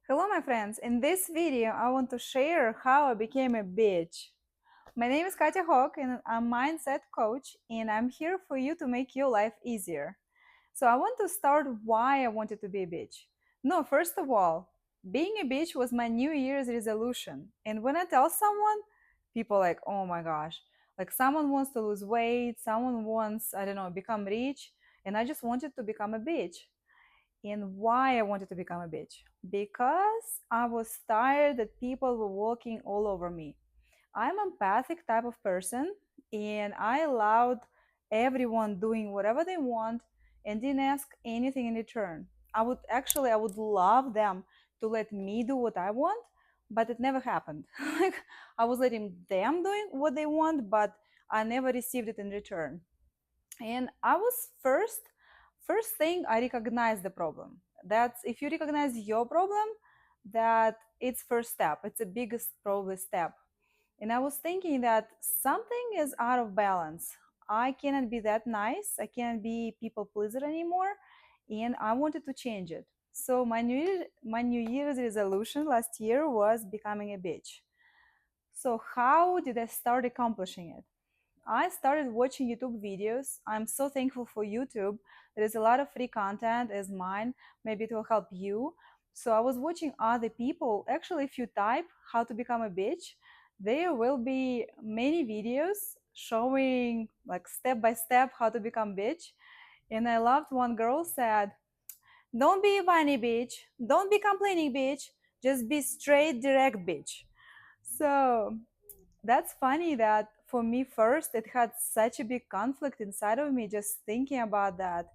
Hello, my friends. In this video, I want to share how I became a bitch. My name is Katya Hawk, and I'm a mindset coach, and I'm here for you to make your life easier. So, I want to start why I wanted to be a bitch. No, first of all, being a bitch was my New Year's resolution. And when I tell someone, people are like, oh my gosh, like someone wants to lose weight, someone wants, I don't know, become rich, and I just wanted to become a bitch. And why I wanted to become a bitch? Because I was tired that people were walking all over me. I'm an empathic type of person, and I allowed everyone doing whatever they want and didn't ask anything in return. I would love them to let me do what I want, but it never happened. Like I was letting them doing what they want, but I never received it in return. And I was first thing I recognized the problem. That's if you recognize your problem, that it's first step. It's the biggest probably step. And I was thinking that something is out of balance. I cannot be that nice. I cannot be people pleaser anymore, and I wanted to change it. So my New Year's resolution last year was becoming a bitch. So how did I start accomplishing it? I started watching YouTube videos. I'm so thankful for YouTube. There is a lot of free content as mine. Maybe it will help you. So I was watching other people. Actually, if you type how to become a bitch, there will be many videos showing like step by step how to become bitch. And I loved one girl said, "Don't be a whiny bitch. Don't be complaining bitch. Just be straight direct bitch." So that's funny that for me first it had such a big conflict inside of me just thinking about that,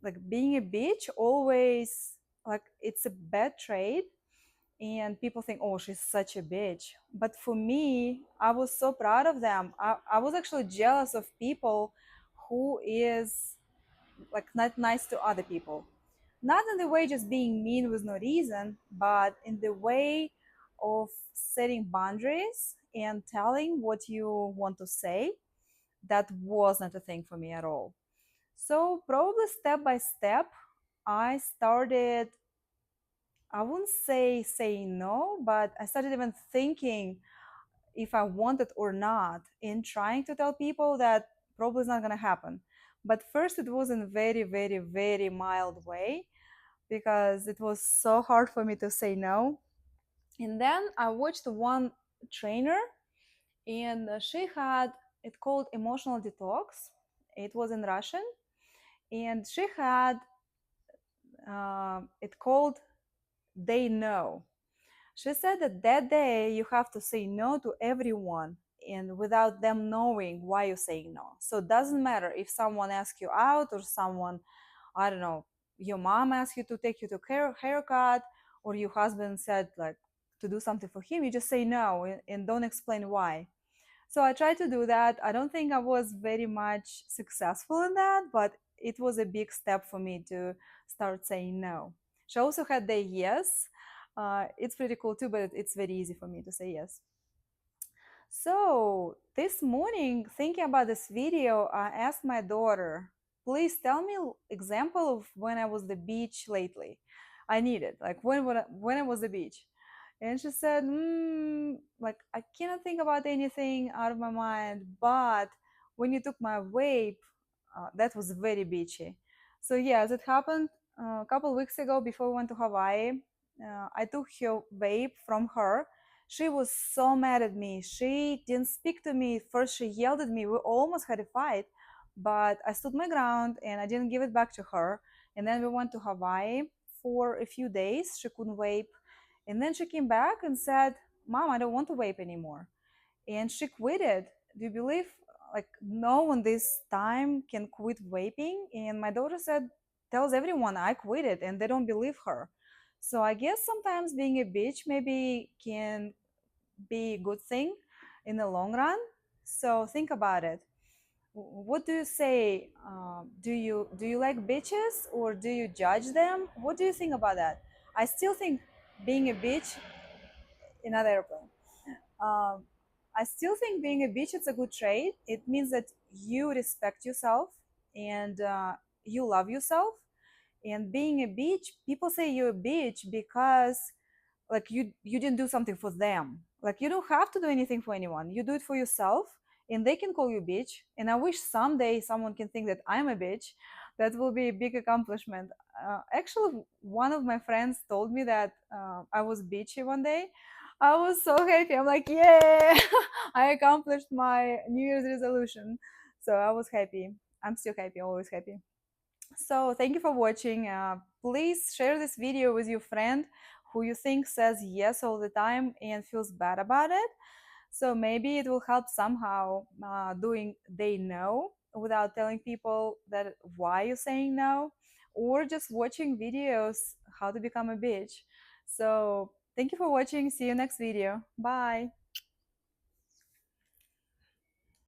like being a bitch always, like it's a bad trait, and people think, oh, she's such a bitch. But for me, I was so proud of them. I was actually jealous of people who is like not nice to other people, not in the way just being mean with no reason, but in the way of setting boundaries and telling what you want to say. That was not a thing for me at all. So probably step by step I started, I wouldn't say saying no, but I started even thinking if I want it or not, in trying to tell people that probably is not going to happen. But first it was in very very very mild way, because it was so hard for me to say no. And then I watched one trainer, and she had it called emotional detox. It was in Russian, and she had it called they know. She said that that day you have to say no to everyone and without them knowing why you're saying no. So it doesn't matter if someone asks you out, or someone, I don't know, your mom asked you to take you to haircut, or your husband said like to do something for him, you just say no and don't explain why. So I tried to do that. I don't think I was very much successful in that, but it was a big step for me to start saying no. She also had the yes. It's pretty cool too, but it's very easy for me to say yes. So this morning, thinking about this video, I asked my daughter, please tell me example of when I was the beach lately. I need it. Like when I was the beach. And she said, like I cannot think about anything out of my mind, but when you took my vape, that was very beachy. So yes, it happened a couple of weeks ago before we went to Hawaii. I took her vape from her. She was so mad at me. She didn't speak to me. First, she yelled at me. We almost had a fight, but I stood my ground and I didn't give it back to her. And then we went to Hawaii for a few days. She couldn't vape. And then she came back and said, Mom, I don't want to vape anymore. And she quit it. Do you believe? Like, no one this time can quit vaping. And my daughter said, tells everyone I quit it, and they don't believe her. So I guess sometimes being a bitch maybe can be a good thing in the long run. So think about it. What do you say? Do you like bitches, or do you judge them? What do you think about that? I still think being a bitch in another airplane. Um, I still think being a bitch is a good trait. It means that you respect yourself, and you love yourself. And being a bitch, people say you're a bitch because like you didn't do something for them. Like you don't have to do anything for anyone. You do it for yourself, and they can call you bitch. And I wish someday someone can think that I'm a bitch. That will be a big accomplishment. Actually, one of my friends told me that I was bitchy one day. I was so happy. I'm like, yeah, I accomplished my New Year's resolution. So I was happy. I'm still happy, always happy. So thank you for watching. Please share this video with your friend who you think says yes all the time and feels bad about it. So maybe it will help somehow doing they know without telling people that why you're saying no, or just watching videos how to become a bitch. So thank you for watching. See you next video. Bye.